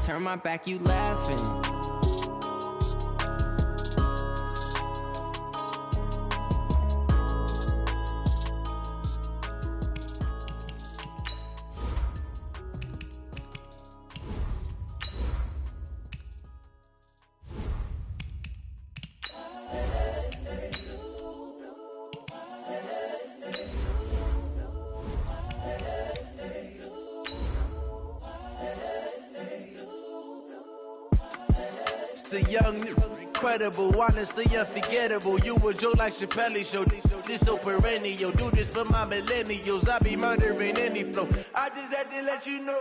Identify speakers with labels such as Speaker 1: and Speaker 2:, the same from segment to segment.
Speaker 1: turn my back, you laughing.
Speaker 2: The young, incredible, honestly unforgettable. You a joke like Chappelle show. This so perennial. Do this for my millennials. I be murdering any flow. I just had to let you know.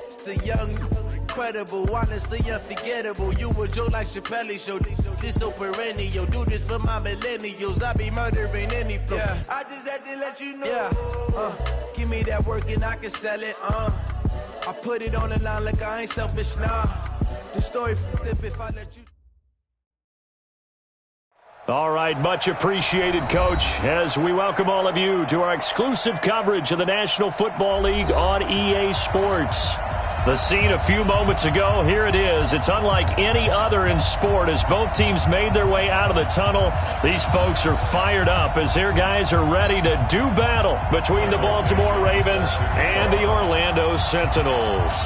Speaker 2: It's the young, incredible, honestly unforgettable. You a joke like Chappelle show. This so perennial. Do this for my millennials. I be murdering any flow. Yeah. I just had to let you know. Yeah. Give me that work and I can sell it. I put it on the line like I ain't selfish, nah. The story flip if I let you.
Speaker 3: All right, much appreciated, Coach, as we welcome all of you to our exclusive coverage of the National Football League on EA Sports. The scene a few moments ago, here it is. It's unlike any other in sport as both teams made their way out of the tunnel. These folks are fired up as their guys are ready to do battle between the Baltimore Ravens and the Orlando Sentinels.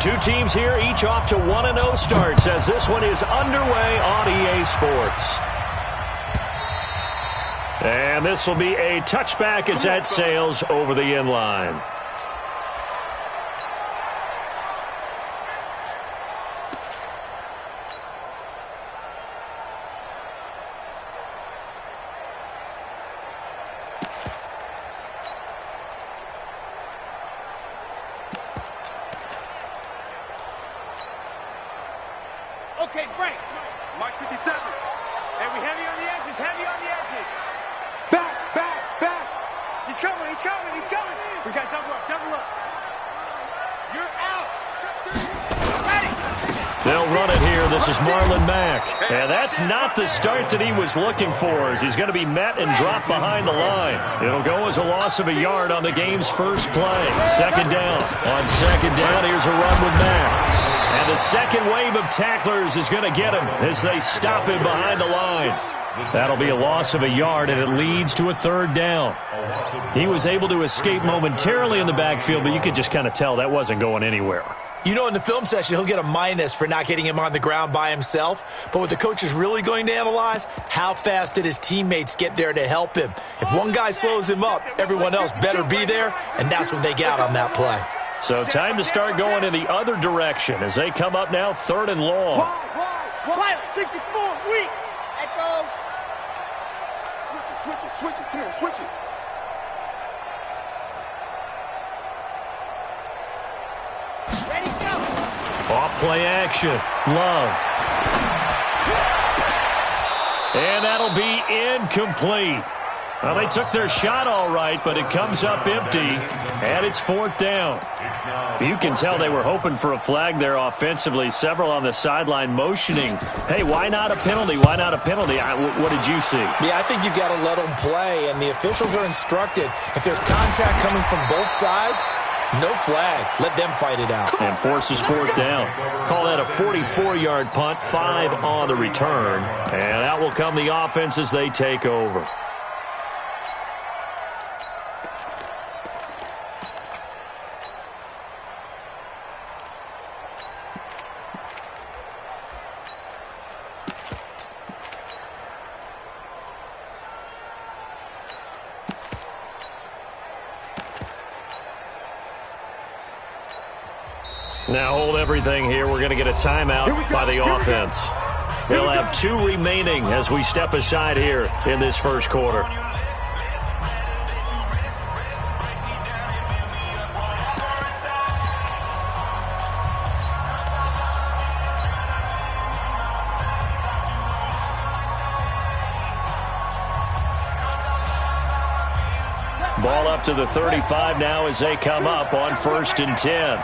Speaker 3: Two teams here, each off to 1-0 starts as this one is underway on EA Sports. And this will be a touchback as that sails over the inline.
Speaker 4: Okay, break. Mike 57. And we heavy on the edges, heavy on the edges. Back. He's coming. We got double up. You're out. Ready.
Speaker 3: They'll run it here. This is Marlon Mack. And that's not the start that he was looking for as he's going to be met and dropped behind the line. It'll go as a loss of a yard on the game's first play. Second down. On second down, here's a run with Mack. And the second wave of tacklers is going to get him as they stop him behind the line. That'll be a loss of a yard, and it leads to a third down. He was able to escape momentarily in the backfield, but you could just kind of tell that wasn't going anywhere.
Speaker 5: You know, in the film session, he'll get a minus for not getting him on the ground by himself. But what the coach is really going to analyze, how fast did his teammates get there to help him? If one guy slows him up, everyone else better be there, and that's when they get on that play.
Speaker 3: So time to start going in the other direction as they come up now third and long.
Speaker 4: Quiet, 64, weak. Echo. Switch it. Come on, switch it. Ready, go.
Speaker 3: Off play action. Love. And that'll be incomplete. Well, they took their shot all right, but it comes up empty, and it's fourth down. You can tell they were hoping for a flag there offensively. Several on the sideline motioning, hey, why not a penalty? Why not a penalty? What did you see?
Speaker 5: Yeah, I think you've got to let them play, and the officials are instructed. If there's contact coming from both sides, no flag. Let them fight it out.
Speaker 3: And forces fourth down. Call that a 44-yard punt, 5 on the return. And out will come the offense as they take over. Now hold everything here. We're going to get a timeout by the offense. They'll have 2 remaining as we step aside here in this first quarter. Ball up to the 35 now as they come up on 1st and 10.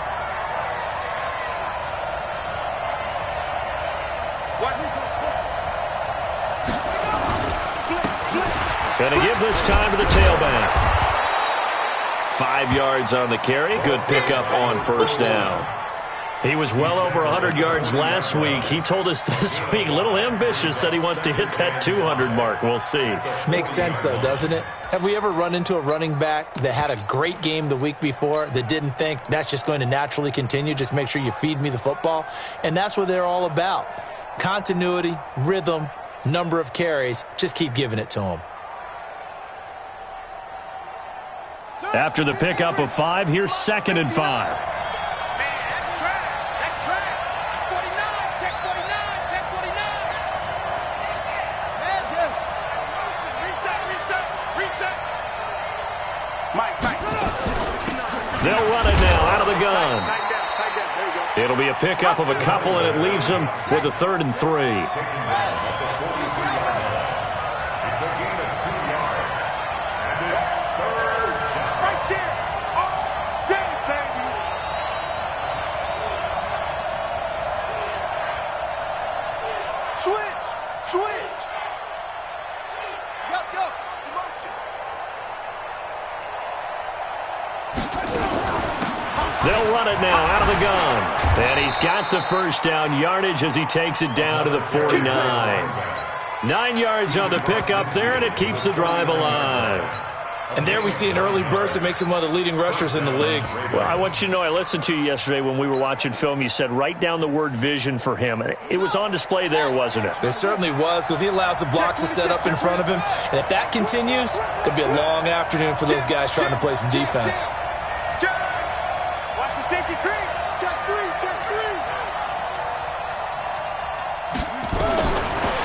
Speaker 3: Going to give this time to the tailback. 5 yards on the carry. Good pickup on first down. He was well over 100 yards last week. He told us this week, a little ambitious, said he wants to hit that 200 mark. We'll see.
Speaker 5: Makes sense, though, doesn't it? Have we ever run into a running back that had a great game the week before that didn't think that's just going to naturally continue? Just make sure you feed me the football. And that's what they're all about. Continuity, rhythm, number of carries. Just keep giving it to them.
Speaker 3: After the pickup of 5, here's 2nd and 5. They'll run it now out of the gun. It'll be a pickup of a couple, and it leaves them with a 3rd and 3. They'll run it now out of the gun. And he's got the first down yardage as he takes it down to the 49. 9 yards on the pickup there, and it keeps the drive alive.
Speaker 5: And there we see an early burst that makes him one of the leading rushers in the league.
Speaker 3: Well, I want you to know, I listened to you yesterday when we were watching film. You said write down the word vision for him. It was on display there, wasn't it?
Speaker 5: It certainly was, because he allows the blocks to set up in front of him. And if that continues, it could be a long afternoon for those guys trying to play some defense.
Speaker 4: Watch the safety creep. Check 3, check 3.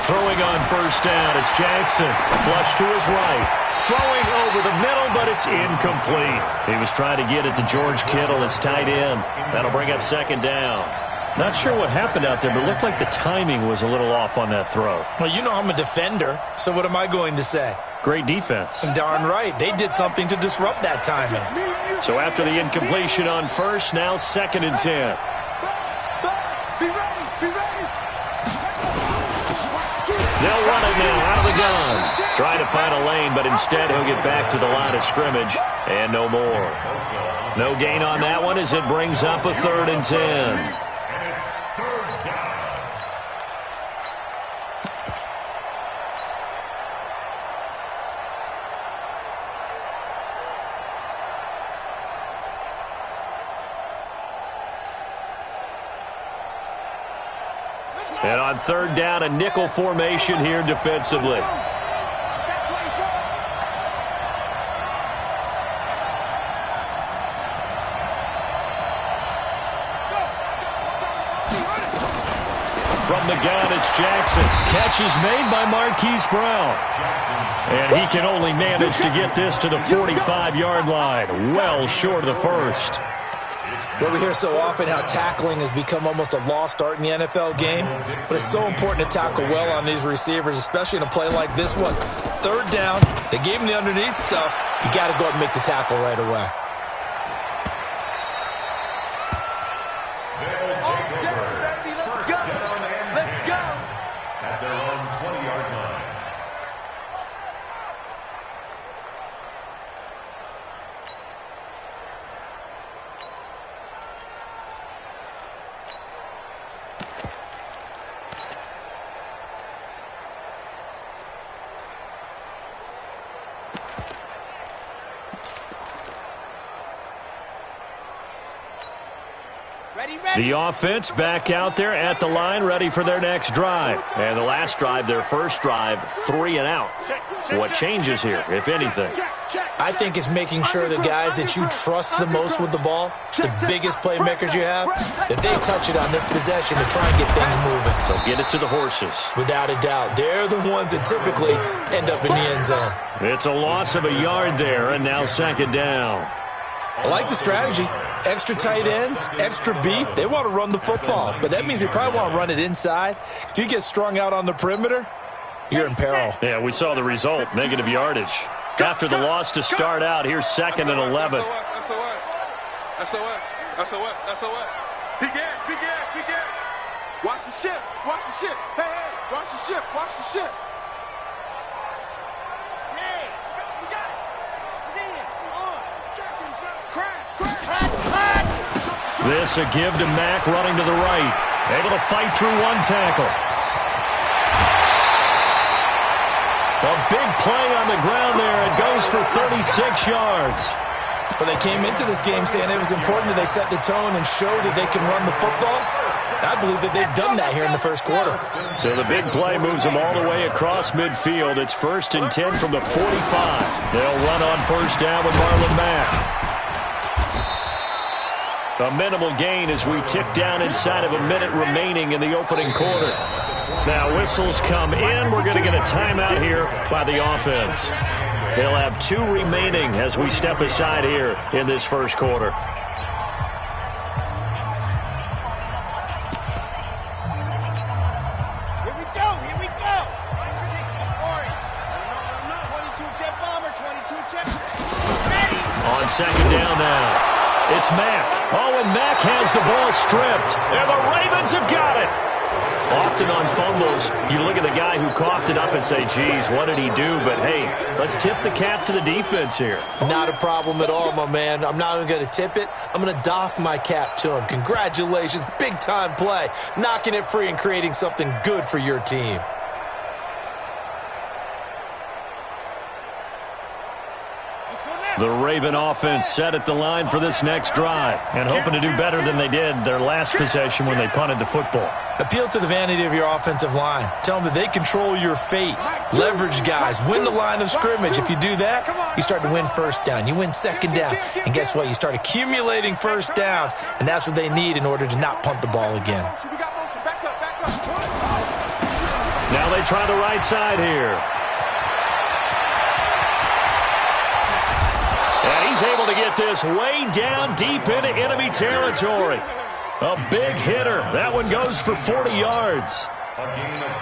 Speaker 3: Throwing on first down, it's Jackson. Flush to his right. Throwing over the middle, but it's incomplete. He was trying to get it to George Kittle, his tight end. That'll bring up 2nd down. Not sure what happened out there, but it looked like the timing was a little off on that throw.
Speaker 5: Well, you know I'm a defender, so what am I going to say?
Speaker 3: Great defense.
Speaker 5: Darn right. They did something to disrupt that timing.
Speaker 3: So after the incompletion on first, now 2nd and 10.
Speaker 4: Be ready, be ready.
Speaker 3: They'll run it now out of the gun. Trying to find a lane, but instead he'll get back to the line of scrimmage and no more. No gain on that one as it brings up a 3rd and 10. And on 3rd down, a nickel formation here defensively. From the gun, it's Jackson. Catch is made by Marquise Brown. And he can only manage to get this to the 45-yard line. Well short of the first.
Speaker 5: Well, we hear so often how tackling has become almost a lost art in the NFL game, but it's so important to tackle well on these receivers, especially in a play like this one. 3rd down, they gave him the underneath stuff. You got to go up and make the tackle right away.
Speaker 4: Let's go. Let's go.
Speaker 6: At their own 20-yard line.
Speaker 3: The offense back out there at the line, ready for their next drive. And the last drive, their first drive, 3 and out. What changes here, if anything?
Speaker 5: I think it's making sure the guys that you trust the most with the ball, the biggest playmakers you have, that they touch it on this possession to try and get things moving.
Speaker 3: So get it to the horses.
Speaker 5: Without a doubt. They're the ones that typically end up in the end zone.
Speaker 3: It's a loss of a yard there, and now 2nd down.
Speaker 5: I like the strategy. Extra tight ends, extra beef. They want to run the football, but that means they probably want to run it inside. If you get strung out on the perimeter, you're in peril.
Speaker 3: Yeah, we saw the result, negative yardage. After the loss to start out, here's 2nd and 11.
Speaker 4: SOS. Big gas. Watch the ship. Hey, watch the ship. Hey, we got it. See it. It's tracking.
Speaker 3: This a give to Mack running to the right. Able to fight through one tackle. A big play on the ground there. It goes for 36 yards.
Speaker 5: Well, they came into this game saying it was important that they set the tone and show that they can run the football. I believe that they've done that here in the first quarter.
Speaker 3: So the big play moves them all the way across midfield. It's 1st and 10 from the 45. They'll run on first down with Marlon Mack. A minimal gain as we tick down inside of a minute remaining in the opening quarter. Now whistles come in. We're going to get a timeout here by the offense. They'll have 2 remaining as we step aside here in this first quarter.
Speaker 4: Here we go. 22-jet bomber, 22-jet. Ready.
Speaker 3: On second down now. It's Mack. Oh, and Mack has the ball stripped. And the Ravens have got it. Often on fumbles, you look at the guy who coughed it up and say, geez, what did he do? But, hey, let's tip the cap to the defense here.
Speaker 5: Not a problem at all, my man. I'm not even going to tip it. I'm going to doff my cap to him. Congratulations. Big-time play. Knocking it free and creating something good for your team.
Speaker 3: The Raven offense set at the line for this next drive and hoping to do better than they did their last possession when they punted the football.
Speaker 5: Appeal to the vanity of your offensive line. Tell them that they control your fate. Leverage guys. Win the line of scrimmage. If you do that, you start to win first down. You win second down. And guess what? You start accumulating first downs, and that's what they need in order to not punt the ball again.
Speaker 3: Now they try the right side here. And he's able to get this way down deep into enemy territory. A big hitter. That one goes for 40 yards.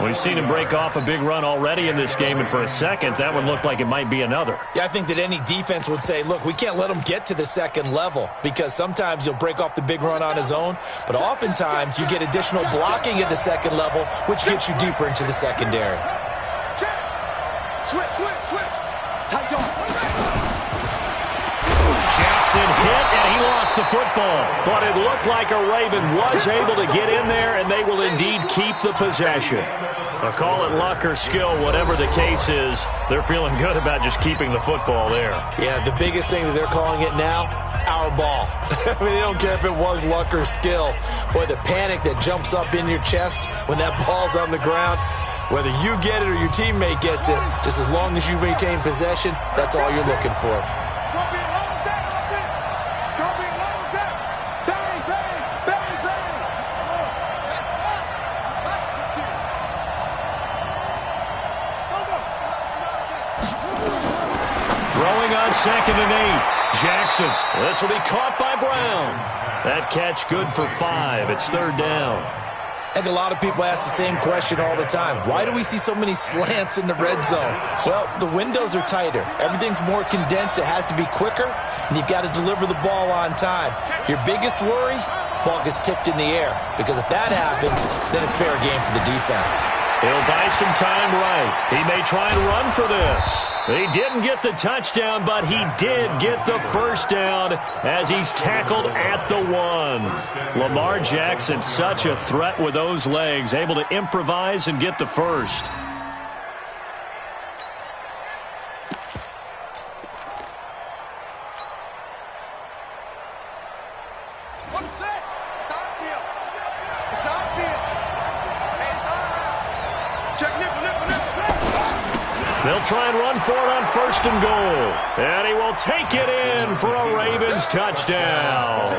Speaker 3: We've seen him break off a big run already in this game, and for a second, that one looked like it might be another.
Speaker 5: Yeah, I think that any defense would say, look, we can't let him get to the second level, because sometimes he'll break off the big run on his own, but oftentimes you get additional blocking at the second level, which gets you deeper into the secondary.
Speaker 4: Switch. Tight on.
Speaker 3: Jackson hit, and he lost the football. But it looked like a Raven was able to get in there, and they will indeed keep the possession. Call it luck or skill, whatever the case is, they're feeling good about just keeping the football there.
Speaker 5: Yeah, the biggest thing that they're calling it now, our ball. I mean, they don't care if it was luck or skill. Boy, the panic that jumps up in your chest when that ball's on the ground, whether you get it or your teammate gets it, just as long as you retain possession, that's all you're looking for.
Speaker 3: Second and 8. Jackson. This will be caught by Brown. That catch good for 5. It's third down.
Speaker 5: I think a lot of people ask the same question all the time. Why do we see so many slants in the red zone? Well, the windows are tighter. Everything's more condensed. It has to be quicker, and you've got to deliver the ball on time. Your biggest worry? Ball gets tipped in the air. Because if that happens, then it's fair game for the defense.
Speaker 3: He'll buy some time right. He may try and run for this. He didn't get the touchdown, but he did get the first down as he's tackled at the 1. Lamar Jackson, such a threat with those legs, able to improvise and get the first. They'll try and run for it on first and goal. And he will take it in for a Ravens touchdown.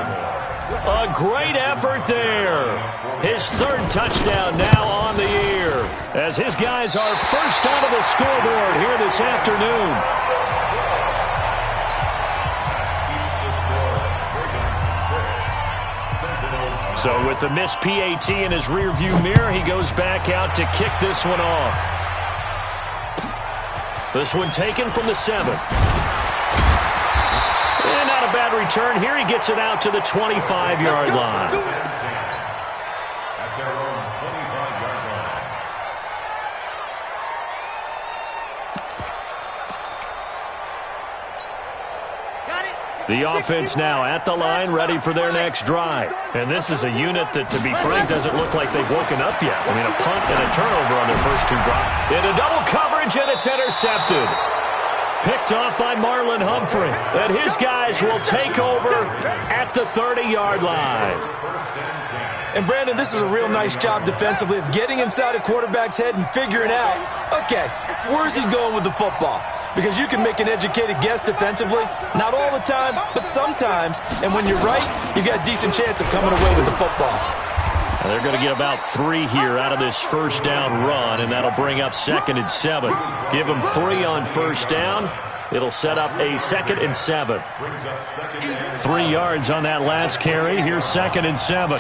Speaker 3: A great effort there. His third touchdown now on the year, as his guys are first onto the scoreboard here this afternoon. So with the missed PAT in his rearview mirror, he goes back out to kick this one off. This one taken from the 7. And not a bad return here. He gets it out to the 25-yard line.
Speaker 6: At their own 25-yard line.
Speaker 4: Got it.
Speaker 3: The offense now at the line, ready for their next drive. And this is a unit that, to be frank, doesn't look like they've woken up yet. I mean, a punt and a turnover on their first 2 drives. Into double coverage, and it's intercepted. Picked off by Marlon Humphrey. And his guys will take over at the 30-yard line.
Speaker 5: And, Brandon, this is a real nice job defensively of getting inside a quarterback's head and figuring out, okay, where's he going with the football? Because you can make an educated guess defensively, not all the time, but sometimes. And when you're right, you've got a decent chance of coming away with the football.
Speaker 3: Now they're going to get about 3 here out of this first down run, and that'll bring up 2nd and 7. Give them 3 on first down. It'll set up a 2nd and 7. 3 yards on that last carry. Here's 2nd and 7.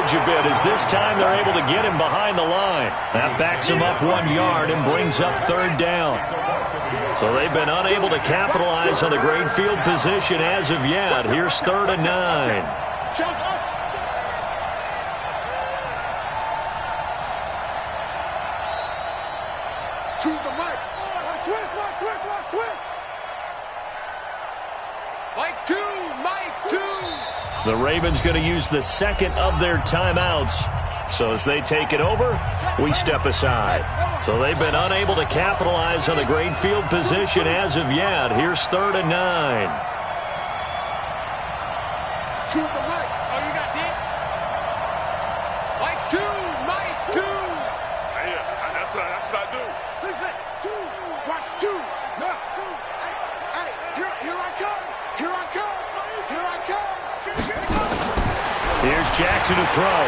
Speaker 3: A bit as this time they're able to get him behind the line. That backs him up 1 yard and brings up 3rd down. So they've been unable to capitalize on the great field position as of yet. Here's 3rd and 9.
Speaker 4: Choose the mic. Switch. Mike 2, Mike 2.
Speaker 3: The Ravens going to use the 2nd of their timeouts. So as they take it over, we step aside. So they've been unable to capitalize on the great field position as of yet. Here's 3rd and 9.
Speaker 4: Choose the mic. Oh, you got it? Mike 2, Mike 2. Yeah, that's what I do. 2, watch 2. Look. Hey, here I come.
Speaker 3: Here's Jackson to throw.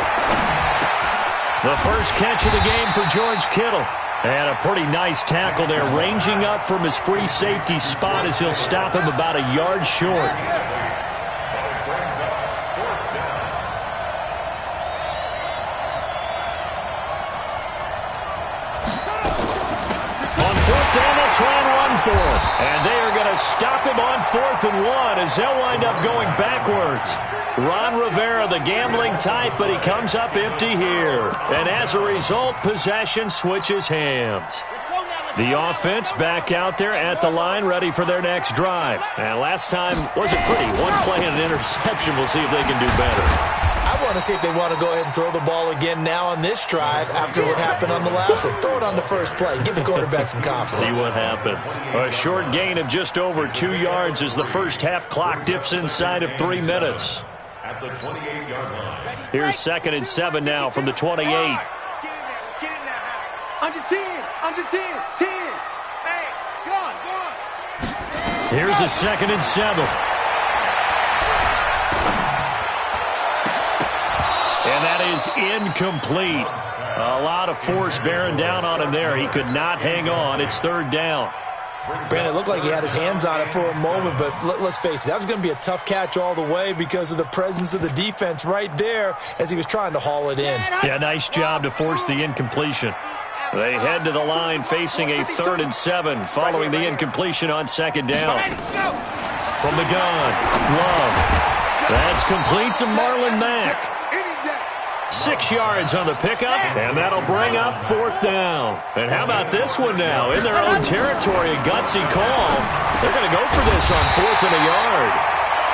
Speaker 3: The first catch of the game for George Kittle. And a pretty nice tackle there, ranging up from his free safety spot as he'll stop him about a yard short. On 4th down, they'll try and run for him. And they are going to stop him on 4th and 1 as they'll wind up going backwards. Ron Rivera, the gambling type, but he comes up empty here. And as a result, possession switches hands. The offense back out there at the line, ready for their next drive. And last time wasn't pretty. 1 play and an interception. We'll see if they can do better.
Speaker 5: I want to see if they want to go ahead and throw the ball again now on this drive after what happened on the last one. Throw it on the first play. Give the quarterback some confidence.
Speaker 3: See what happens. A short gain of just over 2 yards as the first half clock dips inside of 3 minutes.
Speaker 6: At the 28-yard line.
Speaker 3: Here's 2nd and 7 now from the 28.
Speaker 4: Let's get in now. Under 10. Hey, go on.
Speaker 3: Here's a 2nd and 7. And that is incomplete. A lot of force bearing down on him there. He could not hang on. It's 3rd down.
Speaker 5: Brandon, it looked like he had his hands on it for a moment, but let's face it, that was going to be a tough catch all the way because of the presence of the defense right there as he was trying to haul it in.
Speaker 3: Yeah, nice job to force the incompletion. They head to the line facing a 3rd and 7 following the incompletion on 2nd down. From the gun, Love. That's complete to Marlon Mack. 6 yards on the pickup, and that'll bring up 4th down. And how about this one now? In their own territory, a gutsy call. They're going to go for this on 4th and a yard.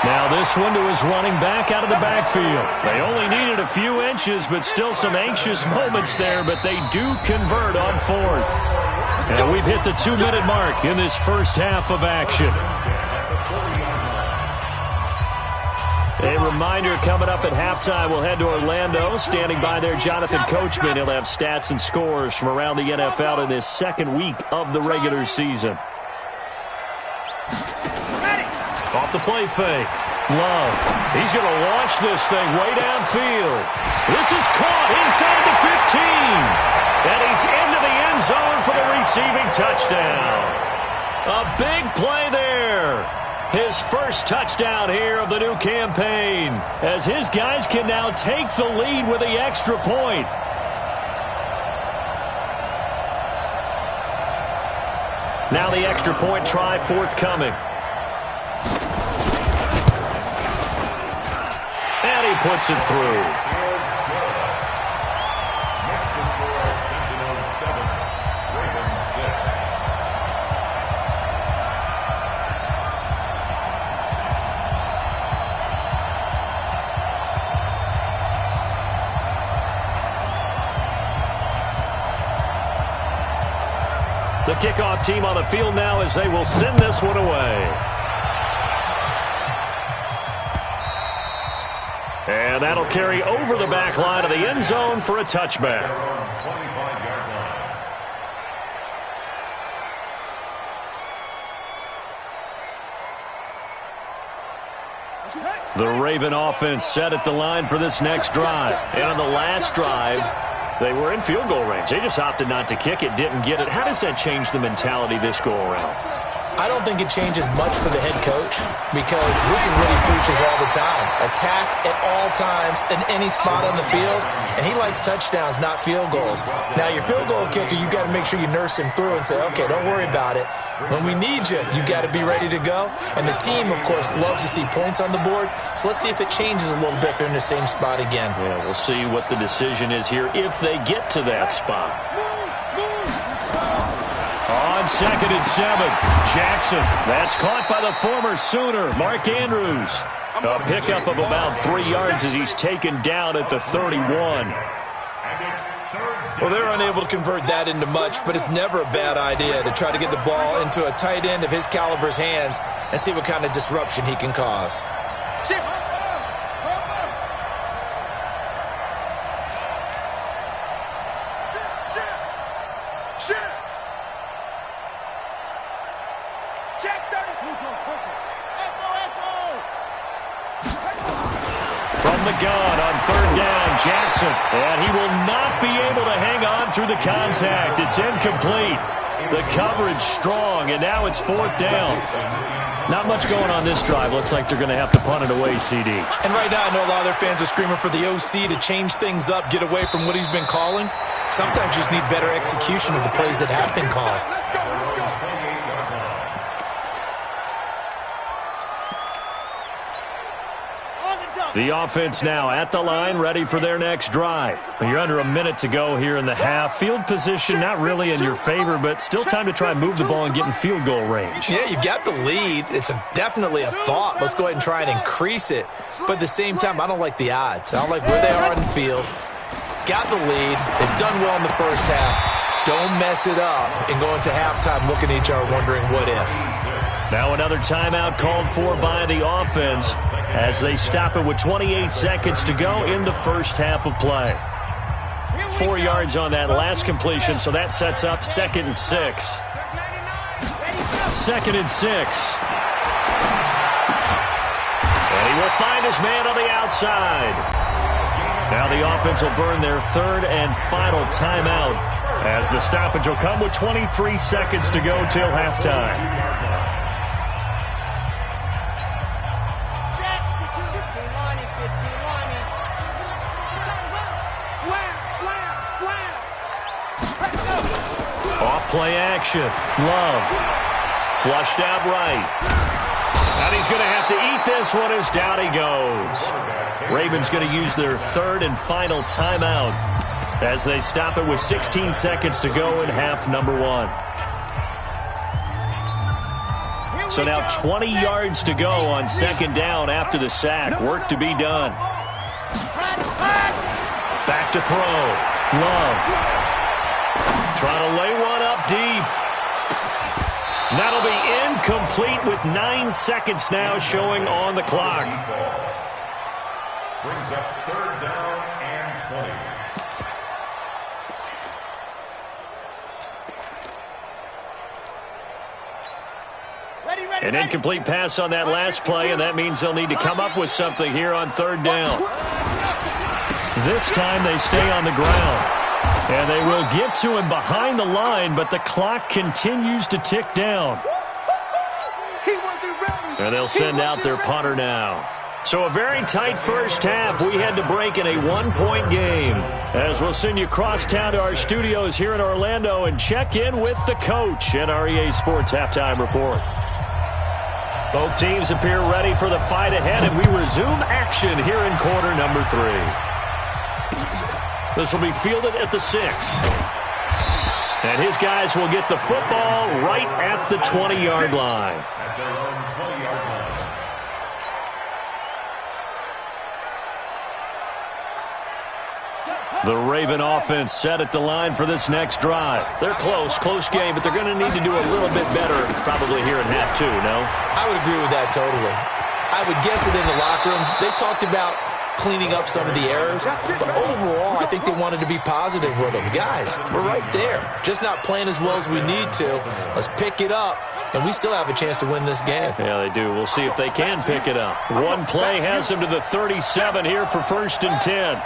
Speaker 3: Now this one to his running back out of the backfield. They only needed a few inches, but still some anxious moments there, but they do convert on 4th. And we've hit the 2-minute mark in this first half of action. A reminder coming up at halftime, we'll head to Orlando. Standing by there, Jonathan Coachman. He'll have stats and scores from around the NFL in this 2nd week of the regular season. Off the play fake. Love. He's going to launch this thing way downfield. This is caught inside the 15. And he's into the end zone for the receiving touchdown. A big play there. His first touchdown here of the new campaign, as his guys can now take the lead with the extra point. Now the extra point try forthcoming. puts it through.
Speaker 6: Next to score, Sentinel 7, Ravens 6.
Speaker 3: The kickoff team on the field now as they will send this one away. And that'll carry over the back line of the end zone for a touchback.
Speaker 6: 25-yard line.
Speaker 3: The Raven offense set at the line for this next drive. And on the last drive, they were in field goal range. They just opted not to kick it, didn't get it. How does that change the mentality this go-around?
Speaker 5: I don't think it changes much for the head coach because this is what he preaches all the time. Attack at all times in any spot on the field, and he likes touchdowns, not field goals. Now, your field goal kicker, you got to make sure you nurse him through and say, okay, don't worry about it. When we need you, you got to be ready to go. And the team, of course, loves to see points on the board, so let's see if it changes a little bit if they're in the same spot again.
Speaker 3: Yeah, we'll see what the decision is here if they get to that spot. On 2nd and 7, Jackson. That's caught by the former Sooner, Mark Andrews. A pickup of about 3 yards as he's taken down at the 31.
Speaker 5: Well, they're unable to convert that into much, but it's never a bad idea to try to get the ball into a tight end of his caliber's hands and see what kind of disruption he can cause.
Speaker 3: From the gun on 3rd down, Jackson. And he will not be able to hang on through the contact. It's incomplete. The coverage strong, and now it's 4th down. Not much going on this drive. Looks like they're going to have to punt it away, CD.
Speaker 5: And right now I know a lot of their fans are screaming for the OC to change things up, get away from what he's been calling. Sometimes you just need better execution of the plays that have been called.
Speaker 3: The offense now at the line, ready for their next drive. You're under a minute to go here in the half. Field position not really in your favor, but still time to try and move the ball and get in field goal range.
Speaker 5: Yeah, you've got the lead. It's definitely a thought. Let's go ahead and try and increase it. But at the same time, I don't like the odds. I don't like where they are on the field. Got the lead. They've done well in the first half. Don't mess it up and go into halftime looking at each other wondering what if.
Speaker 3: Now another timeout called for by the offense as they stop it with 28 seconds to go in the first half of play. 4 yards on that last completion, so that sets up 2nd and 6. 2nd and 6. And he will find his man on the outside. Now the offense will burn their 3rd and final timeout as the stoppage will come with 23 seconds to go till halftime. Off-play action. Love. Flushed out right. And he's going to have to eat this one as down he goes. Ravens going to use their 3rd and final timeout as they stop it with 16 seconds to go in half number 1. So now 20 yards to go on 2nd down after the sack. Work to be done. Back to throw. Love. Trying to lay one up deep. That'll be incomplete with 9 seconds now showing on the clock.
Speaker 6: Brings up 3rd down and 20.
Speaker 3: An incomplete pass on that last play, and that means they'll need to come up with something here on 3rd down. This time they stay on the ground. And they will get to him behind the line, but the clock continues to tick down. And they'll send out their punter now. So a very tight first half. We had to break in a 1-point game. As we'll send you across town to our studios here in Orlando and check in with the coach at our EA Sports Halftime Report. Both teams appear ready for the fight ahead, and we resume action here in quarter number 3. This will be fielded at the 6. And his guys will get the football right at the 20-yard line.
Speaker 6: At their own 20-yard line.
Speaker 3: The Raven offense set at the line for this next drive. They're close game, but they're going to need to do a little bit better probably here in half 2, no?
Speaker 5: I would agree with that totally. I would guess it in the locker room. They talked about cleaning up some of the errors, but overall, I think they wanted to be positive with them. Guys, we're right there. Just not playing as well as we need to. Let's pick it up, and we still have a chance to win this game.
Speaker 3: Yeah, they do. We'll see if they can pick it up. One play has them to the 37 here for 1st and 10.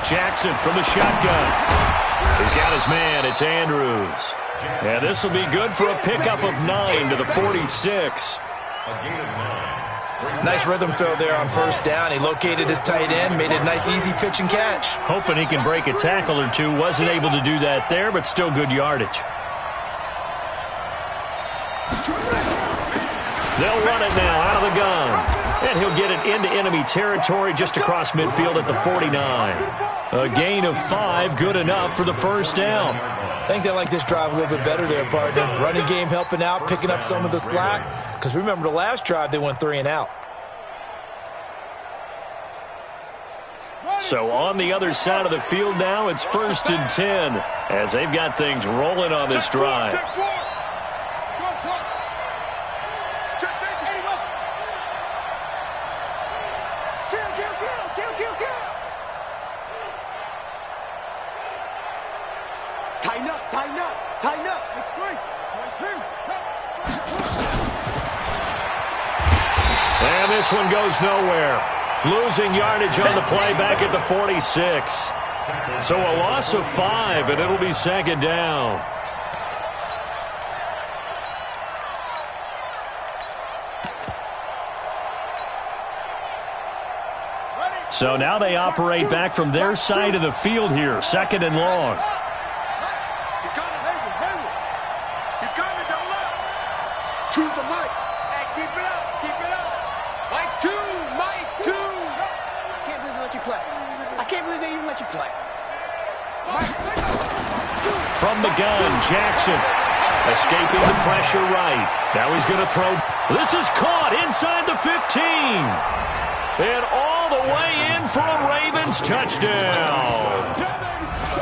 Speaker 3: Jackson from the shotgun. He's got his man. It's Andrews. And this will be good for a pickup of 9 to the 46.
Speaker 5: Nice rhythm throw there on 1st down. He located his tight end, made it a nice easy pitch and catch.
Speaker 3: Hoping he can break a tackle or two. Wasn't able to do that there, but still good yardage. They'll run it now out of the gun. And he'll get it into enemy territory just across midfield at the 49. A gain of 5, good enough for the 1st down.
Speaker 5: I think they like this drive a little bit better there, partner. Running game helping out, picking up some of the slack. Because remember, the last drive, they went 3 and out.
Speaker 3: So on the other side of the field now, it's 1st and 10 as they've got things rolling on this drive.
Speaker 4: Tighten up. It's great. 22.
Speaker 3: And this one goes nowhere. Losing yardage on the play back at the 46. So a loss of 5, and it'll be 2nd down. So now they operate back from their side of the field here, 2nd and long.
Speaker 4: Choose the mic. Hey, keep it up. Keep it up. Mic 2. Mic 2. I can't believe they let you play. I can't believe they even let you play.
Speaker 3: From the gun, Jackson. Escaping the pressure right. Now he's going to throw. This is caught inside the 15. And all the way in for a Ravens touchdown.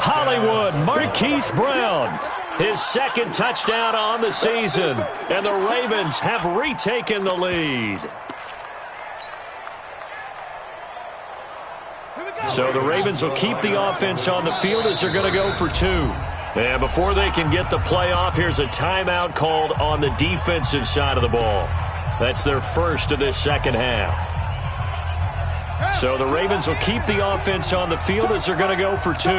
Speaker 3: Hollywood, Marquise Brown. His 2nd touchdown on the season. And the Ravens have retaken the lead. So the Ravens will keep the offense on the field as they're going to go for 2. And before they can get the play off, here's a timeout called on the defensive side of the ball. That's their first of this 2nd half. So the Ravens will keep the offense on the field as they're going to go for 2.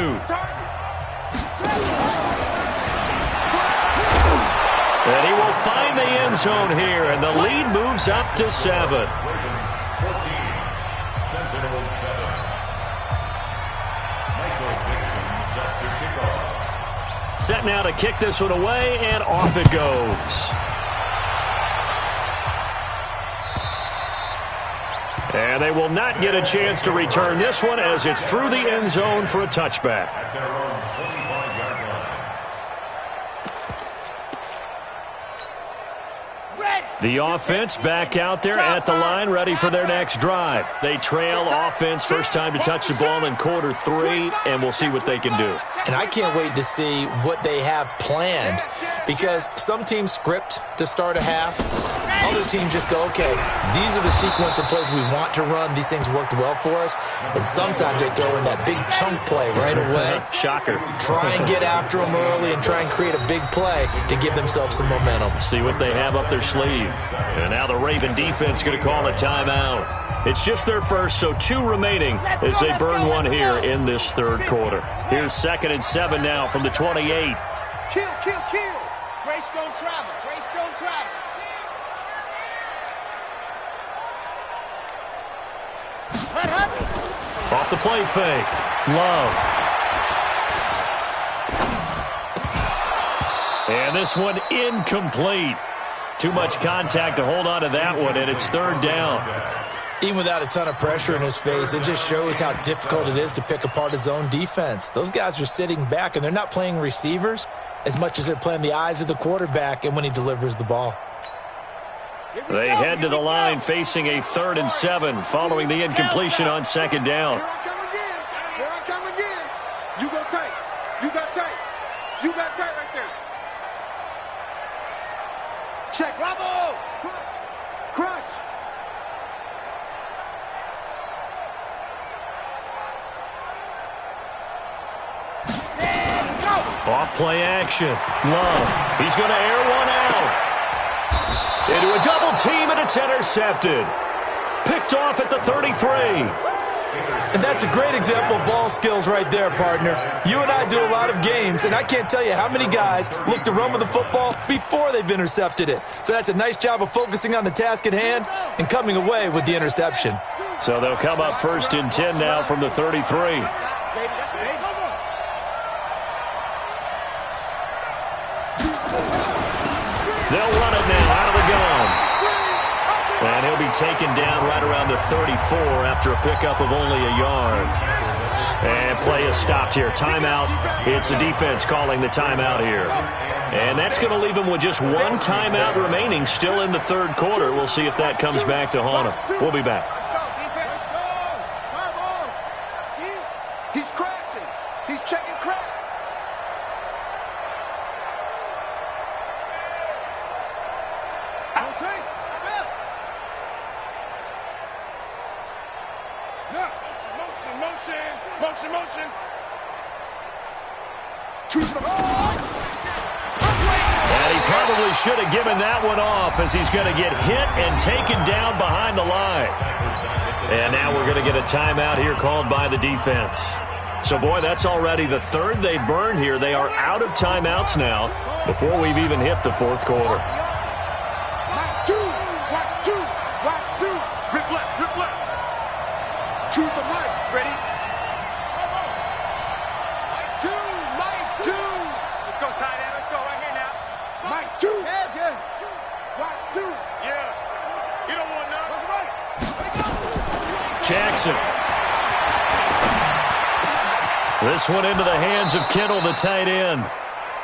Speaker 3: And he will find the end zone here, and the lead moves up to 7.
Speaker 6: Ravens 14, Sentinels 7. Michael Dixon set to kick off.
Speaker 3: Set now to kick this one away, and off it goes. And they will not get a chance to return this one as it's through the end zone for a touchback.
Speaker 6: At their own 25-yard line.
Speaker 3: The offense back out there at the line, ready for their next drive. They trail offense, first time to touch the ball in quarter 3, and we'll see what they can do.
Speaker 5: And I can't wait to see what they have planned, because some teams script to start a half. Other teams just go, okay, these are the sequence of plays we want to run. These things worked well for us. And sometimes they throw in that big chunk play right away.
Speaker 3: Shocker.
Speaker 5: Try and get after them early and try and create a big play to give themselves some momentum.
Speaker 3: See what they have up their sleeve. And now the Raven defense going to call a timeout. It's just their first, so 2 remaining as they burn one here in this 3rd quarter. Here's 2nd and 7 now from the 28.
Speaker 4: Kill. Grace don't travel. Grace don't travel.
Speaker 3: Off the play fake. Love. And this one incomplete. Too much contact to hold on to that one, and it's third down.
Speaker 5: Even without a ton of pressure in his face, it just shows how difficult it is to pick apart his own defense. Those guys are sitting back, and they're not playing receivers as much as they're playing the eyes of the quarterback and when he delivers the ball.
Speaker 3: They head to the line facing a 3rd and 7 following the incompletion on second down.
Speaker 4: Here I come again. Here I come again. You go tight. You got tight. You got tight right there. Check. Bravo. Crunch. Crunch.
Speaker 3: Off play action. Love. He's going to air one out. Into a double team, and it's intercepted. Picked off at the 33.
Speaker 5: And that's a great example of ball skills right there, partner. You and I do a lot of games, and I can't tell you how many guys look to run with the football before they've intercepted it. So that's a nice job of focusing on the task at hand and coming away with the interception.
Speaker 3: So they'll come up 1st and 10 now from the 33. They'll run it now out of the gun. And he'll be taken down right around the 34 after a pickup of only a yard. And play is stopped here. Timeout. It's the defense calling the timeout here. And that's going to leave him with just one timeout remaining still in the 3rd quarter. We'll see if that comes back to haunt him. We'll be back.
Speaker 4: He's crashing. He's checking crash. Motion.
Speaker 3: And he probably should have given that one off as he's going to get hit and taken down behind the line. And now we're going to get a timeout here called by the defense. So, boy, that's already the 3rd they burned here. They are out of timeouts now before we've even hit the 4th quarter.
Speaker 4: Watch two. Rip left. Choose the mic. Ready? Mike two. Let's go, tight end. Let's go right here now. Mike two. Yeah. Watch two. Yeah. You don't want none. That's right.
Speaker 3: Jackson. This one into the hands of Kittle, the tight end.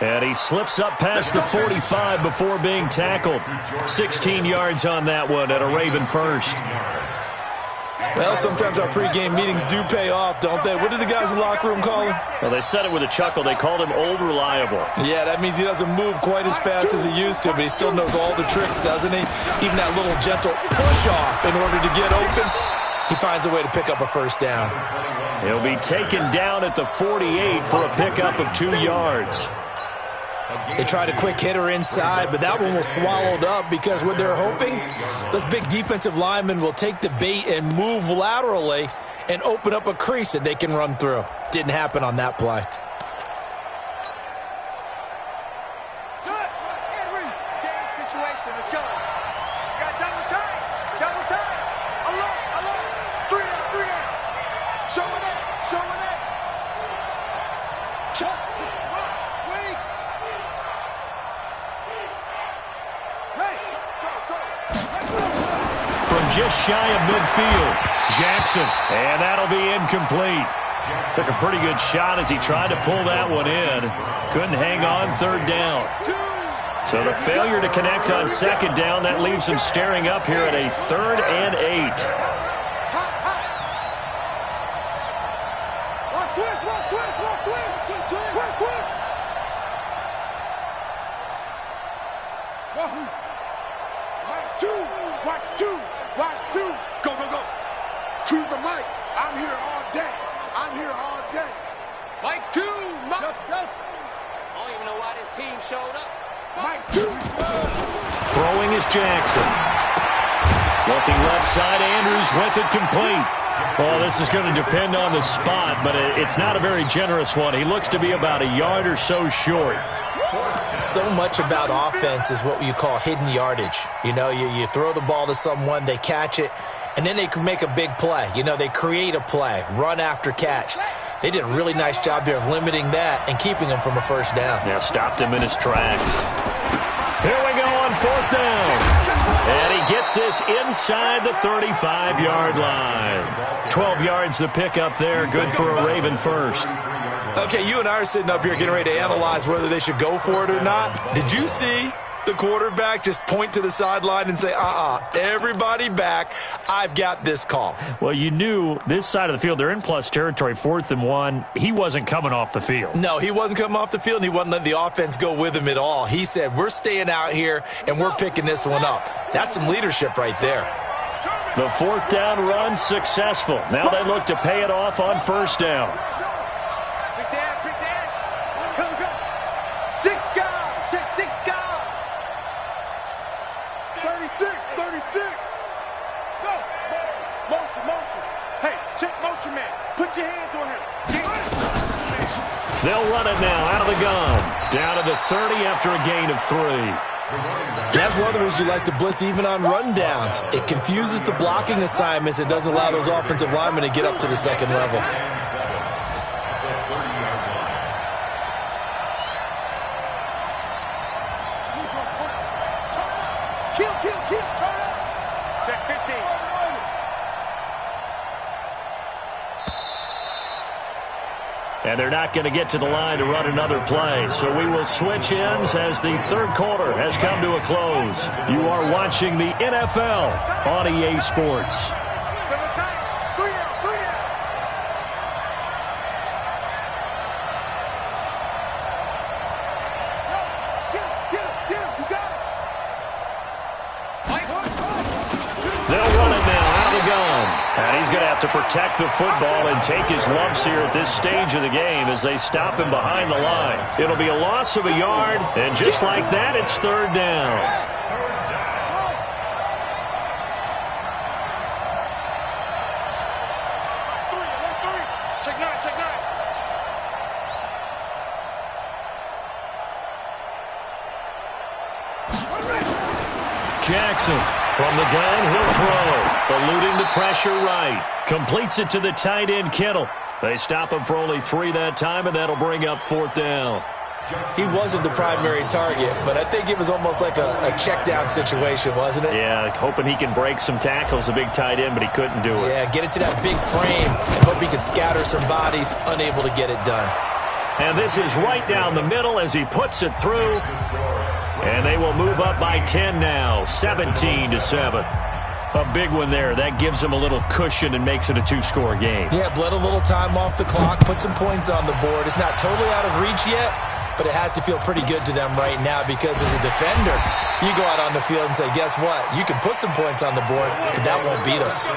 Speaker 3: And he slips up past the 45 before being tackled. 16 yards on that one at a Raven first.
Speaker 5: Well, sometimes our pregame meetings do pay off, don't they? What did the guys in the locker room call him?
Speaker 3: Well, they said it with a chuckle. They called him Old Reliable.
Speaker 5: Yeah, that means he doesn't move quite as fast as he used to, but he still knows all the tricks, doesn't he? Even that little gentle push-off in order to get open. He finds a way to pick up a first down.
Speaker 3: He'll be taken down at the 48 for a pickup of 2 yards.
Speaker 5: They tried a quick hitter inside, but that one was swallowed up because what they're hoping, those big defensive linemen will take the bait and move laterally and open up a crease that they can run through. Didn't happen on that play.
Speaker 4: Situation. Let's go. Got double time. Alert. 3 down. Showing it.
Speaker 3: From just shy of midfield, Jackson. And that'll be incomplete. Took a pretty good shot as he tried to pull that one in. Couldn't hang on 3rd down. So the failure to connect on 2nd down, that leaves him staring up here at a 3rd and 8.
Speaker 4: Watch two. Go. Choose the mic. I'm here all day. Mike two. I don't even know why this team showed up. Mike two.
Speaker 3: Throwing is Jackson. Looking left side, Andrews with it complete. Well, this is going to depend on the spot, but it's not a very generous one. He looks to be about a yard or so short.
Speaker 5: So much about offense is what you call hidden yardage. You know, you throw the ball to someone, they catch it, and then they can make a big play. You know, they create a play, run after catch. They did a really nice job there of limiting that and keeping him from a first down.
Speaker 3: Yeah, stopped him in his tracks. Here we go on 4th down. And he gets this inside the 35-yard line. 12 yards the pick up there. Good for a Raven first.
Speaker 5: Okay, you and I are sitting up here getting ready to analyze whether they should go for it or not. Did you see the quarterback just point to the sideline and say, everybody back, I've got this call?
Speaker 3: Well, you knew this side of the field, they're in plus territory, 4th and 1. He wasn't coming off the field.
Speaker 5: No, he wasn't coming off the field, and he wasn't letting the offense go with him at all. He said, we're staying out here, and we're picking this one up. That's some leadership right there.
Speaker 3: The 4th down run successful. Now they look to pay it off on 1st down.
Speaker 4: Big dash. Go. 6 guard. Check 6 guard. 36. Go. Motion. Hey, check motion, man. Put your hands on him.
Speaker 3: They'll run it now out of the gun. Down to the 30 after a gain of 3.
Speaker 5: That's one of the reasons you like to blitz even on rundowns. It confuses the blocking assignments. It doesn't allow those offensive linemen to get up to the second level.
Speaker 4: Kill. Turn up. Check 15.
Speaker 3: And they're not going to get to the line to run another play. So we will switch ends as the 3rd quarter has come to a close. You are watching the NFL on EA Sports. They'll run it now out of the gun. And he's going to have to protect the football and take his lumps here at this stage of the game as they stop him behind the line. It'll be a loss of a yard, and just like that, it's 3rd down.
Speaker 4: Check 9.
Speaker 3: Jackson from the gun, he'll throw. Eluding the pressure right. Completes it to the tight end, Kittle. They stop him for only 3 that time, and that'll bring up 4th down.
Speaker 5: He wasn't the primary target, but I think it was almost like a check down situation, wasn't it?
Speaker 3: Yeah, hoping he can break some tackles, a big tight end, but he couldn't do it.
Speaker 5: Yeah, get it to that big frame and hope he can scatter some bodies, unable to get it done.
Speaker 3: And this is right down the middle as he puts it through. And they will move up by 10 now, 17-7. A big one there. That gives them a little cushion and makes it a 2-score game.
Speaker 5: Yeah, bled a little time off the clock, put some points on the board. It's not totally out of reach yet, but it has to feel pretty good to them right now because as a defender, you go out on the field and say, guess what? You can put some points on the board, but that won't beat us.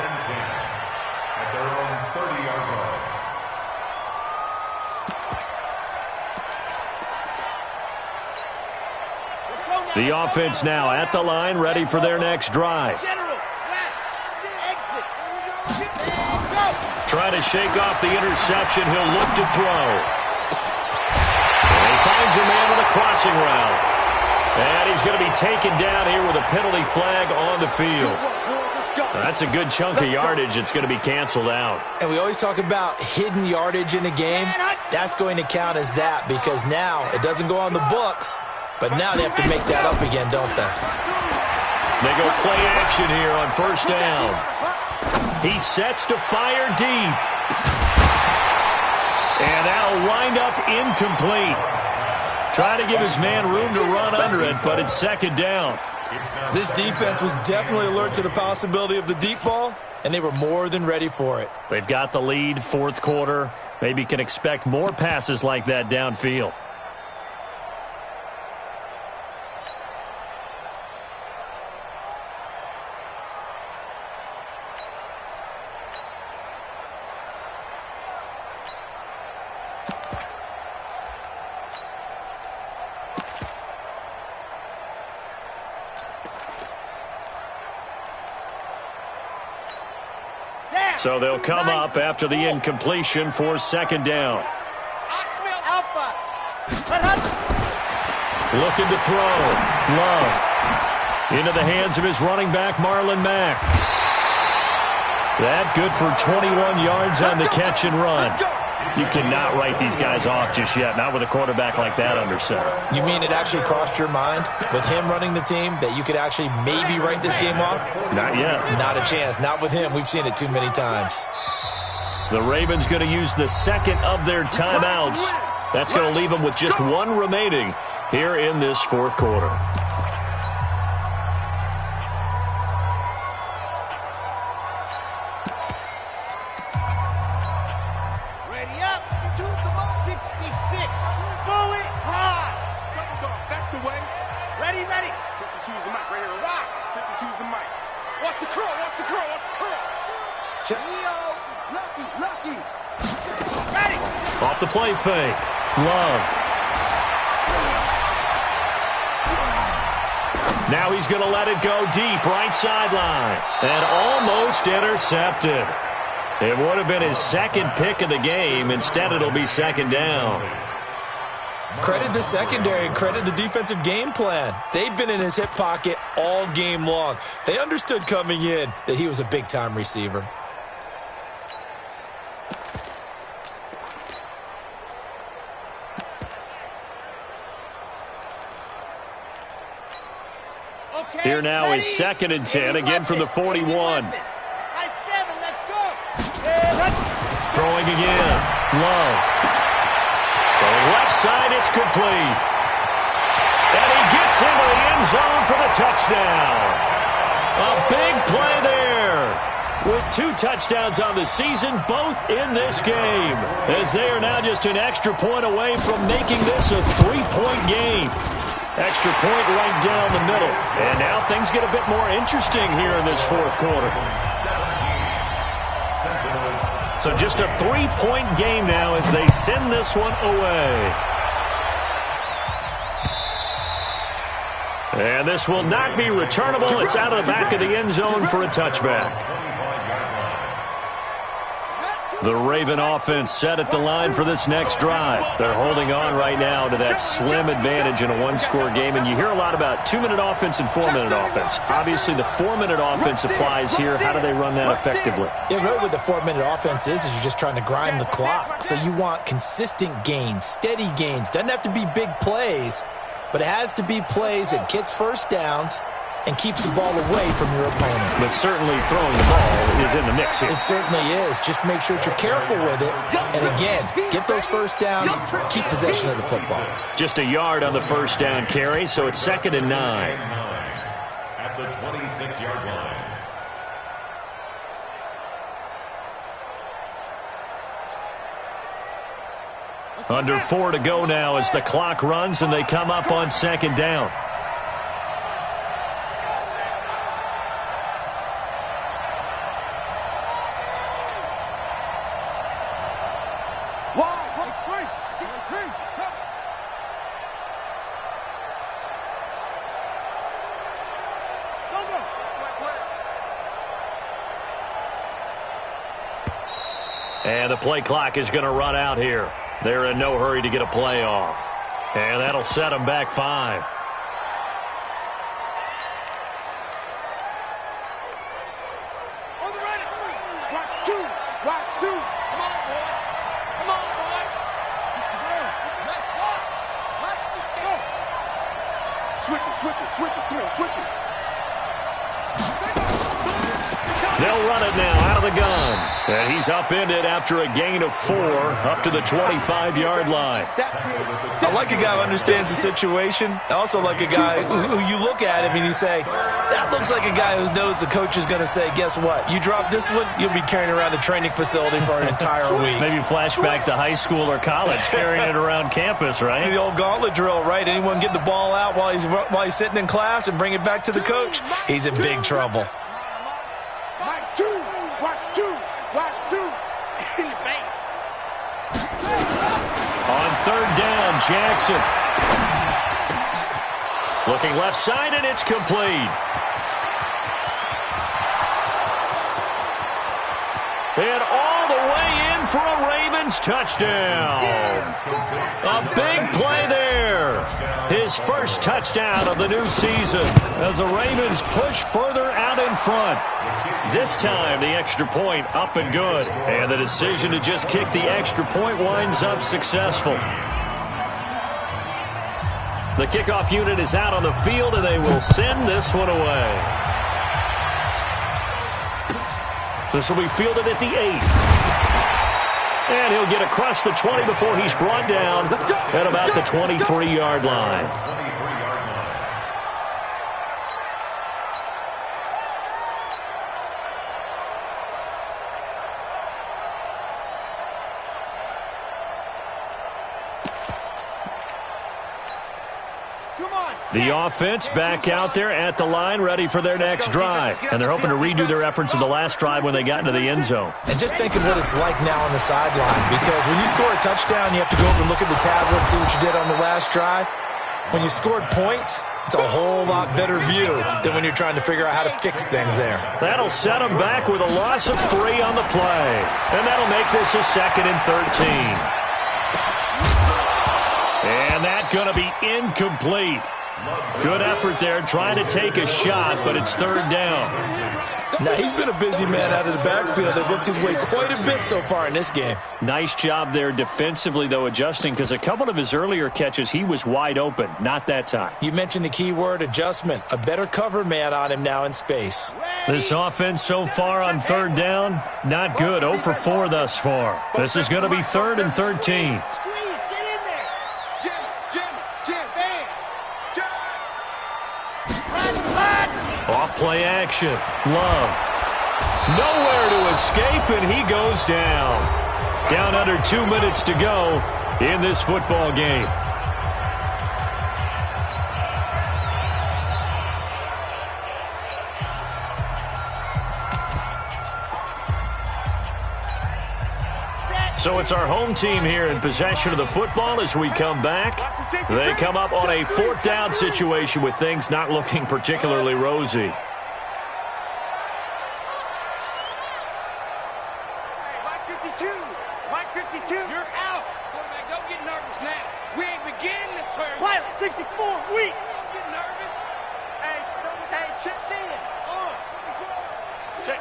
Speaker 3: The offense now at the line, ready for their next drive. Trying to shake off the interception. He'll look to throw. And he finds a man on a crossing route. And he's going to be taken down here with a penalty flag on the field. That's a good chunk of yardage. It's going to be canceled out.
Speaker 5: And we always talk about hidden yardage in a game. That's going to count as that because now it doesn't go on the books. But now they have to make that up again, don't they?
Speaker 3: They go play action here on 1st down. He sets to fire deep. And that'll wind up incomplete. Trying to give his man room to run under it, but it's 2nd down.
Speaker 5: This defense was definitely alert to the possibility of the deep ball, and they were more than ready for it.
Speaker 3: They've got the lead, 4th quarter. Maybe can expect more passes like that downfield. So they'll come up after the incompletion for 2nd down. Looking to throw. Love. Into the hands of his running back, Marlon Mack. That good for 21 yards on the catch and run. You cannot write these guys off just yet, not with a quarterback like that under center.
Speaker 5: You mean it actually crossed your mind with him running the team that you could actually maybe write this game off?
Speaker 3: Not yet.
Speaker 5: Not a chance. Not with him. We've seen it too many times.
Speaker 3: The Ravens going to use the second of their timeouts. That's going to leave them with just one remaining here in this fourth quarter. Off the play fake. Love. Now he's going to let it go deep, right sideline. And almost intercepted. It would have been his second pick of the game. Instead, it'll be second down.
Speaker 5: Credit the secondary and credit the defensive game plan. They've been in his hip pocket all game long. They understood coming in that he was a big-time receiver.
Speaker 3: Here now is 2nd and 10, again from the 41. Throwing again. Love. Throwing left side, it's complete. And he gets into the end zone for the touchdown. A big play there. With 2 touchdowns on the season, both in this game. As they are now just an extra point away from making this a 3-point game. Extra point right down the middle. And now things get a bit more interesting here in this fourth quarter. So just a 3-point game now as they send this one away. And this will not be returnable. It's out of the back of the end zone for a touchback. The Raven offense set at the line for this next drive. They're holding on right now to that slim advantage in a 1-score game. And you hear a lot about 2-minute offense and 4-minute offense. Obviously, the 4-minute offense applies here. How do they run that effectively?
Speaker 5: Yeah, really what the 4-minute offense is you're just trying to grind the clock. So you want consistent gains, steady gains. Doesn't have to be big plays, but it has to be plays that gets first downs and keeps the ball away from your opponent.
Speaker 3: But certainly throwing the ball is in the mix here.
Speaker 5: It certainly is. Just make sure that you're careful with it. And again, get those first downs, keep possession of the football.
Speaker 3: Just a yard on the first down carry, so it's 2nd and 9.
Speaker 6: At the 26-yard line.
Speaker 3: Under 4 to go now as the clock runs and they come up on 2nd down. And the play clock is going to run out here. They're in no hurry to get a play off. And that'll set them back 5.
Speaker 4: On the ready. Watch 2. Watch 2. Come on, boy. Come on, boy. Let's watch. Let's go. Switch it, switch it, switch it. Come on, switch it.
Speaker 3: They'll run it now out of the gun. And he's upended after a gain of 4 up to the 25-yard line.
Speaker 5: I like a guy who understands the situation. I also like a guy who you look at him and you say, that looks like a guy who knows the coach is going to say, guess what? You drop this one, you'll be carrying around a training facility for an entire week.
Speaker 3: Maybe flashback to high school or college, carrying it around campus, right?
Speaker 5: The old gauntlet drill, right? Anyone get the ball out while he's sitting in class and bring it back to the coach? He's in big trouble.
Speaker 3: On 3rd down, Jackson. Looking left side, and it's complete. And all the way in for a Ravens touchdown. A big play there. His first touchdown of the new season as the Ravens push further out in front. This time, the extra point up and good. And the decision to just kick the extra point winds up successful. The kickoff unit is out on the field, and they will send this one away. This will be fielded at the 8. And he'll get across the 20 before he's brought down at about the 23-yard line. The offense back out there at the line, ready for their next drive. And they're hoping to redo their efforts in the last drive when they got into the end zone.
Speaker 5: And just thinking what it's like now on the sideline, because when you score a touchdown, you have to go over and look at the tablet and see what you did on the last drive. When you scored points, it's a whole lot better view than when you're trying to figure out how to fix things there.
Speaker 3: That'll set them back with a loss of 3 on the play. And that'll make this a 2nd and 13. And that's going to be incomplete. Good effort there trying to take a shot, but it's 3rd down.
Speaker 5: Now, he's been a busy man out of the backfield. They've looked his way quite a bit so far in this game.
Speaker 3: Nice job there defensively, though, adjusting, because a couple of his earlier catches, he was wide open. Not that time.
Speaker 5: You mentioned the key word, adjustment. A better cover man on him now in space.
Speaker 3: This offense so far on 3rd down, not good. 0 for 4 thus far. This is going to be 3rd and 13. Off play action. Love. Nowhere to escape, and he goes down. Down under 2 minutes to go in this football game. So it's our home team here in possession of the football as we come back. They come up on a 4th down situation with things not looking particularly rosy.
Speaker 4: Mike 52, you're out. Quarterback, don't get nervous now. We ain't beginning to turn. Pilot 64, weak. Don't get nervous. Hey, check. See it. Check.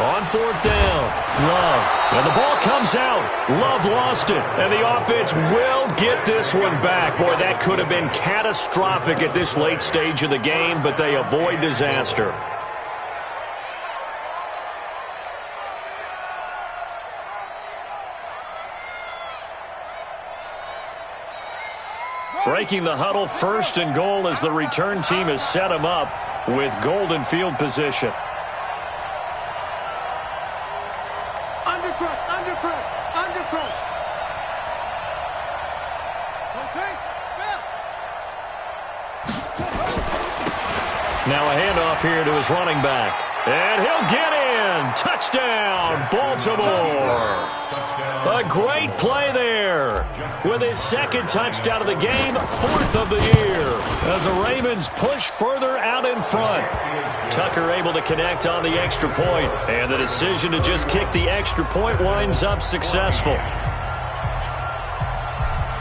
Speaker 3: On 4th down, Love. And the ball comes out. Love lost it. And the offense will get this one back. Boy, that could have been catastrophic at this late stage of the game, but they avoid disaster. Breaking the huddle, 1st and goal as the return team has set him up with golden field position.
Speaker 4: Undercrush.
Speaker 3: Now a handoff here to his running back. And he'll get in. Touchdown, Baltimore. A great play there. With his 2nd touchdown of the game, 4th of the year. As the Ravens push further out in front. Tucker able to connect on the extra point. And the decision to just kick the extra point winds up successful.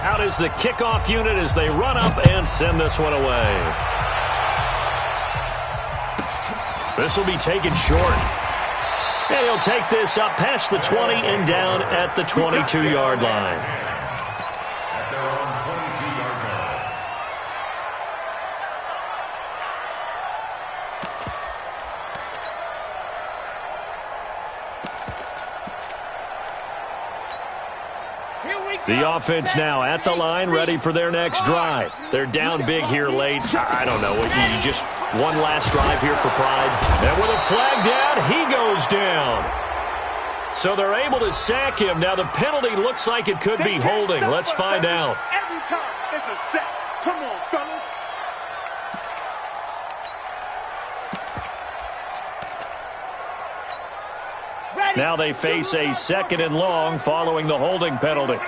Speaker 3: Out is the kickoff unit as they run up and send this one away. This will be taken short. And he'll take this up past the 20 and down at the 22-yard line.
Speaker 6: At their own 22-yard line.
Speaker 3: The offense now at the line, ready for their next drive. They're down big here late. I don't know. You just one last drive here for pride. And with a flag down, he goes down. So they're able to sack him. Now the penalty looks like it could be holding. Let's find out.
Speaker 4: Every time it's a sack. Come on, fellas.
Speaker 3: Now they face a 2nd and long following the holding penalty.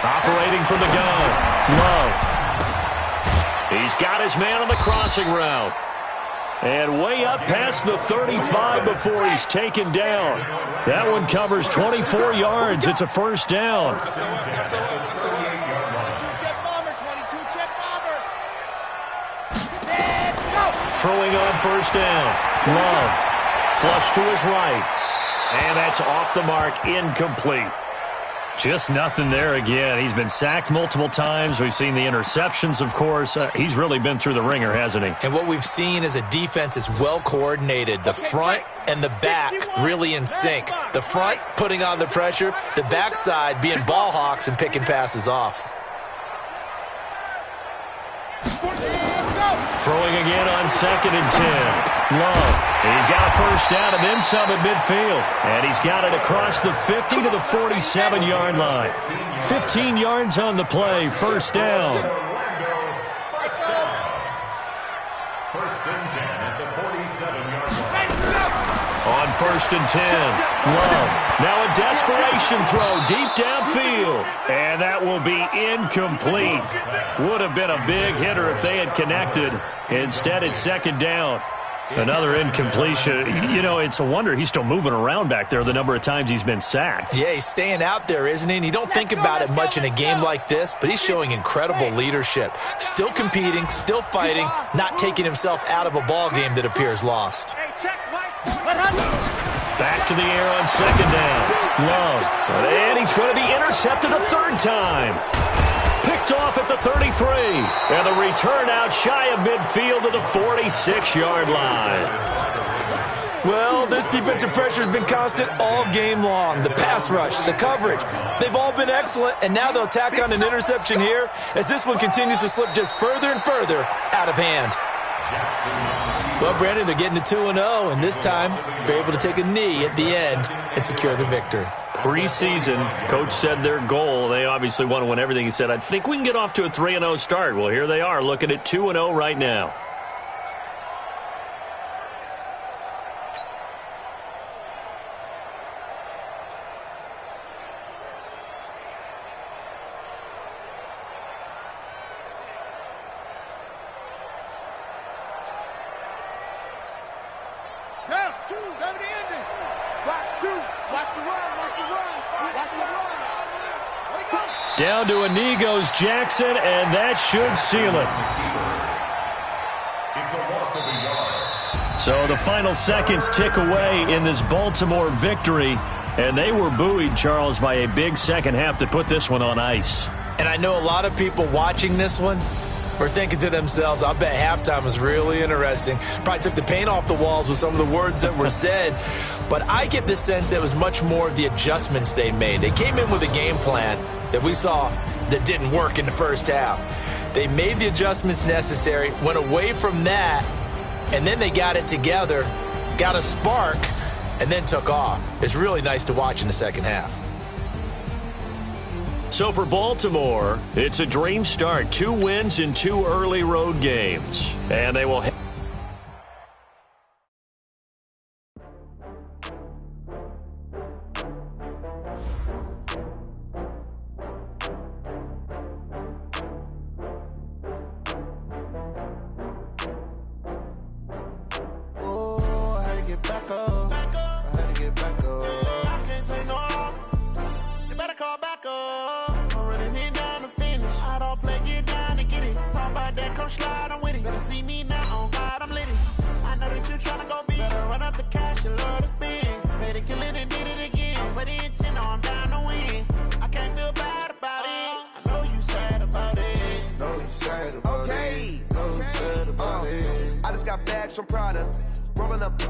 Speaker 3: Operating from the gun, Love. He's got his man on the crossing route. And way up past the 35 before he's taken down. That one covers 24 yards. It's a first down. Throwing on first down. Love. Flush to his right. And that's off the mark, incomplete. Just nothing there again. He's been sacked multiple times. We've seen the interceptions, of course. He's really been through the ringer, hasn't he?
Speaker 5: And what we've seen is a defense that's well coordinated. The front and the back really in sync. The front putting on the pressure. The backside being ball hawks and picking passes off.
Speaker 3: Throwing again on 2nd and 10. Love. And he's got a first down and then some at midfield. And he's got it across the 50 to the 47-yard line. 15 yards on the play. First down.
Speaker 6: First and 10 at the 47-yard line.
Speaker 3: On 1st and 10. Love. Now a desperation throw deep downfield. And that will be incomplete. Would have been a big hitter if they had connected. Instead, it's 2nd down. Another incompletion. You know, it's a wonder he's still moving around back there the number of times he's been sacked.
Speaker 5: Yeah, he's staying out there, isn't he? And you don't think about it much in a game like this, but he's showing incredible leadership. Still competing, still fighting, not taking himself out of a ball game that appears lost.
Speaker 3: Back to the air on 2nd down. Love. And he's going to be intercepted a 3rd time. Picked off at the 33. And the return out shy of midfield to the 46-yard line.
Speaker 5: Well, this defensive pressure has been constant all game long. The pass rush, the coverage, they've all been excellent, and now they'll tack on an interception here as this one continues to slip just further and further out of hand. Well, Brandon, they're getting to 2-0, and this time they're able to take a knee at the end and secure the victory.
Speaker 3: Preseason, coach said their goal, they obviously want to win everything. He said, I think we can get off to a 3-0 start. Well, here they are looking at 2-0 right now. Down to a knee goes Jackson, and that should seal it.
Speaker 6: It's a loss of a yard.
Speaker 3: So the final seconds tick away in this Baltimore victory, and they were buoyed, Charles, by a big second half to put this one on ice.
Speaker 5: And I know a lot of people watching this one were thinking to themselves, I bet halftime was really interesting. Probably took the paint off the walls with some of the words that were said. But I get the sense that it was much more of the adjustments they made. They came in with a game plan that we saw that didn't work in the first half. They made the adjustments necessary, went away from that, and then they got it together, got a spark, and then took off. It's really nice to watch in the second half.
Speaker 3: So for Baltimore, it's a dream start. 2 wins in 2 early road games. And they will...
Speaker 7: I just got bags from Prada, rolling up.